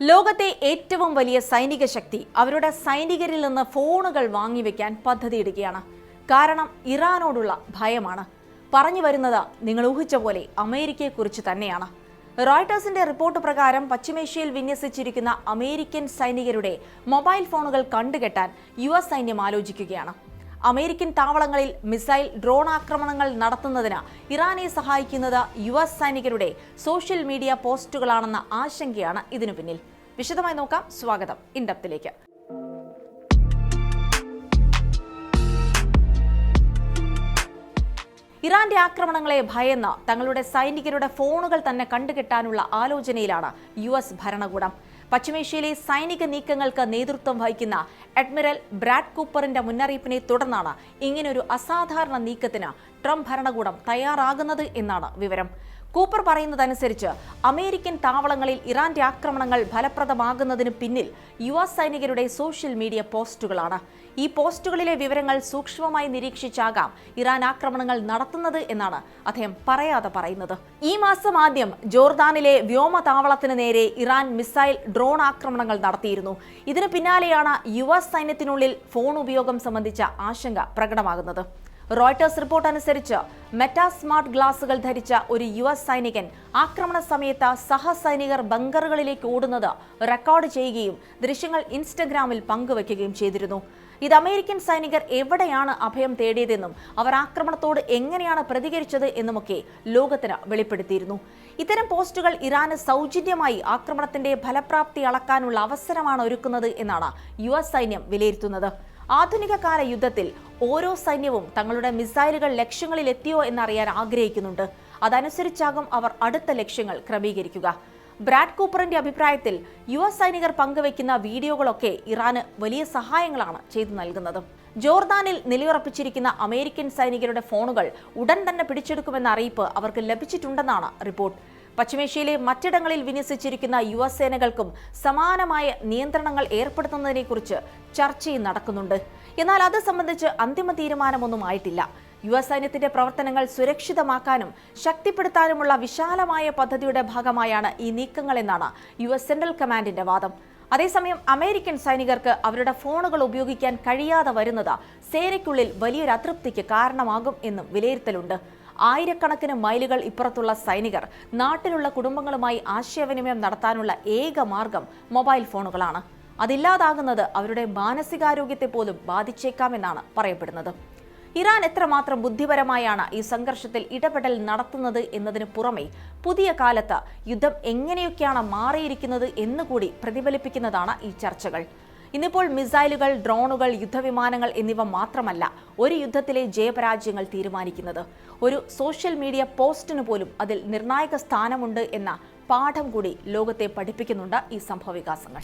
ലോകത്തെ ഏറ്റവും വലിയ സൈനിക ശക്തി അവരുടെ സൈനികരിൽ നിന്ന് ഫോണുകൾ വാങ്ങിവെക്കാൻ പദ്ധതിയിടുകയാണ്. കാരണം ഇറാനോടുള്ള ഭയമാണ്. പറഞ്ഞു വരുന്നത് നിങ്ങൾ ഊഹിച്ച പോലെ അമേരിക്കയെക്കുറിച്ച് തന്നെയാണ്. റോയിട്ടേഴ്സിന്റെ റിപ്പോർട്ട് പ്രകാരം പശ്ചിമേഷ്യയിൽ വിന്യസിച്ചിരിക്കുന്ന അമേരിക്കൻ സൈനികരുടെ മൊബൈൽ ഫോണുകൾ കണ്ടുകെട്ടാൻ US സൈന്യം ആലോചിക്കുകയാണ്. അമേരിക്കൻ താവളങ്ങളിൽ മിസൈൽ, ഡ്രോൺ ആക്രമണങ്ങൾ നടത്തുന്നതിന് ഇറാനെ സഹായിക്കുന്നത് US സൈനികരുടെ സോഷ്യൽ മീഡിയ പോസ്റ്റുകളാണെന്ന ആശങ്കയാണ് ഇതിനു പിന്നിൽ. വിശദമായി നോക്കാം. സ്വാഗതം ഇൻഡെപ്തിലേക്ക്. ഇറാന്റെ ആക്രമണങ്ങളെ ഭയന്ന് തങ്ങളുടെ സൈനികരുടെ ഫോണുകൾ തന്നെ കണ്ടുകെട്ടാനുള്ള ആലോചനയിലാണ് US ഭരണകൂടം. പശ്ചിമേഷ്യയിലെ സൈനിക നീക്കങ്ങൾക്ക് നേതൃത്വം വഹിക്കുന്ന അഡ്മിറൽ ബ്രാഡ് കൂപ്പറിന്റെ മുന്നറിയിപ്പിനെ തുടർന്നാണ് ഇങ്ങനൊരു അസാധാരണ നീക്കത്തിന് ട്രംപ് ഭരണകൂടം തയ്യാറാകുന്നത് എന്നാണ് വിവരം. കൂപ്പർ പറയുന്നതനുസരിച്ച് അമേരിക്കൻ താവളങ്ങളിൽ ഇറാന്റെ ആക്രമണങ്ങൾ ഫലപ്രദമാകുന്നതിന് പിന്നിൽ US സൈനികരുടെ സോഷ്യൽ മീഡിയ പോസ്റ്റുകളാണ്. ഈ പോസ്റ്റുകളിലെ വിവരങ്ങൾ സൂക്ഷ്മമായി നിരീക്ഷിച്ചാകാം ഇറാൻ ആക്രമണങ്ങൾ നടത്തുന്നത് എന്നാണ് അദ്ദേഹം പറയാതെ പറയുന്നത്. ഈ മാസം ആദ്യം ജോർദാനിലെ വ്യോമതാവളത്തിന് നേരെ ഇറാൻ മിസൈൽ, ഡ്രോൺ ആക്രമണങ്ങൾ നടത്തിയിരുന്നു. ഇതിന് പിന്നാലെയാണ് US സൈന്യത്തിനുള്ളിൽ ഫോൺ ഉപയോഗം സംബന്ധിച്ച ആശങ്ക പ്രകടമാകുന്നത്. റോയിട്ടേഴ്സ് റിപ്പോർട്ട് അനുസരിച്ച് മെറ്റാ സ്മാർട്ട് ഗ്ലാസുകൾ ധരിച്ച ഒരു US സൈനികൻ ആക്രമണ സമയത്ത് സഹസൈനികർ ബങ്കറുകളിലേക്ക് ഓടുന്നത് റെക്കോർഡ് ചെയ്യുകയും ദൃശ്യങ്ങൾ ഇൻസ്റ്റഗ്രാമിൽ പങ്കുവയ്ക്കുകയും ചെയ്തിരുന്നു. ഇത് അമേരിക്കൻ സൈനികർ എവിടെയാണ് അഭയം തേടിയതെന്നും അവർ ആക്രമണത്തോട് എങ്ങനെയാണ് പ്രതികരിച്ചത് എന്നുമൊക്കെ ലോകത്തിന് വെളിപ്പെടുത്തിയിരുന്നു. ഇത്തരം പോസ്റ്റുകൾ ഇറാന് സൗജന്യമായി ആക്രമണത്തിന്റെ ഫലപ്രാപ്തി അളക്കാനുള്ള അവസരമാണ് ഒരുക്കുന്നത് എന്നാണ് US സൈന്യം വിലയിരുത്തുന്നത്. ആധുനിക കാല യുദ്ധത്തിൽ ഓരോ സൈന്യവും തങ്ങളുടെ മിസൈലുകൾ ലക്ഷ്യങ്ങളിൽ എത്തിയോ എന്നറിയാൻ ആഗ്രഹിക്കുന്നുണ്ട്. അതനുസരിച്ചാകും അവർ അടുത്ത ലക്ഷ്യങ്ങൾ ക്രമീകരിക്കുക. ബ്രാഡ് കൂപ്പറിന്റെ അഭിപ്രായത്തിൽ US സൈനികർ പങ്കുവയ്ക്കുന്ന വീഡിയോകളൊക്കെ ഇറാന് വലിയ സഹായങ്ങളാണ് ചെയ്തു നൽകുന്നത്. ജോർദാനിൽ നിലയുറപ്പിച്ചിരിക്കുന്ന അമേരിക്കൻ സൈനികരുടെ ഫോണുകൾ ഉടൻ തന്നെ പിടിച്ചെടുക്കുമെന്ന അറിയിപ്പ് അവർക്ക് ലഭിച്ചിട്ടുണ്ടെന്നാണ് റിപ്പോർട്ട്. പശ്ചിമേഷ്യയിലെ മറ്റിടങ്ങളിൽ വിന്യസിച്ചിരിക്കുന്ന US സേനകൾക്കും സമാനമായ നിയന്ത്രണങ്ങൾ ഏർപ്പെടുത്തുന്നതിനെക്കുറിച്ച് ചർച്ചയും നടക്കുന്നുണ്ട്. എന്നാൽ അത് സംബന്ധിച്ച് അന്തിമ തീരുമാനമൊന്നും ആയിട്ടില്ല. US സൈന്യത്തിന്റെ പ്രവർത്തനങ്ങൾ സുരക്ഷിതമാക്കാനും ശക്തിപ്പെടുത്താനുമുള്ള വിശാലമായ പദ്ധതിയുടെ ഭാഗമായാണ് ഈ നീക്കങ്ങളെന്നാണ് US സെൻട്രൽ കമാൻഡിന്റെ വാദം. അതേസമയം അമേരിക്കൻ സൈനികർക്ക് അവരുടെ ഫോണുകൾ ഉപയോഗിക്കാൻ കഴിയാതെ വരുന്നത് സേനയ്ക്കുള്ളിൽ വലിയൊരു അതൃപ്തിക്ക് കാരണമാകും എന്നും വിലയിരുത്തലുണ്ട്. ആയിരക്കണക്കിന് മൈലുകൾ ഇപ്പുറത്തുള്ള സൈനികർ നാട്ടിലുള്ള കുടുംബങ്ങളുമായി ആശയവിനിമയം നടത്താനുള്ള ഏക മാർഗം മൊബൈൽ ഫോണുകളാണ്. അതില്ലാതാകുന്നത് അവരുടെ മാനസികാരോഗ്യത്തെ പോലും ബാധിച്ചേക്കാമെന്നാണ് പറയപ്പെടുന്നത്. ഇറാൻ എത്രമാത്രം ബുദ്ധിപരമായാണ് ഈ സംഘർഷത്തിൽ ഇടപെടൽ നടത്തുന്നത് എന്നതിന് പുറമെ പുതിയ കാലത്ത് യുദ്ധം എങ്ങനെയൊക്കെയാണ് മാറിയിരിക്കുന്നത് എന്നുകൂടി പ്രതിഫലിപ്പിക്കുന്നതാണ് ഈ ചർച്ചകൾ. ഇന്നിപ്പോൾ മിസൈലുകൾ, ഡ്രോണുകൾ, യുദ്ധവിമാനങ്ങൾ എന്നിവ മാത്രമല്ല ഒരു യുദ്ധത്തിലെ ജയപരാജയങ്ങൾ തീരുമാനിക്കുന്നത്. ഒരു സോഷ്യൽ മീഡിയ പോസ്റ്റിന് പോലും അതിൽ നിർണായക സ്ഥാനമുണ്ട് എന്ന പാഠം കൂടി ലോകത്തെ പഠിപ്പിക്കുന്നുണ്ട് ഈ സംഭവവികാസങ്ങൾ.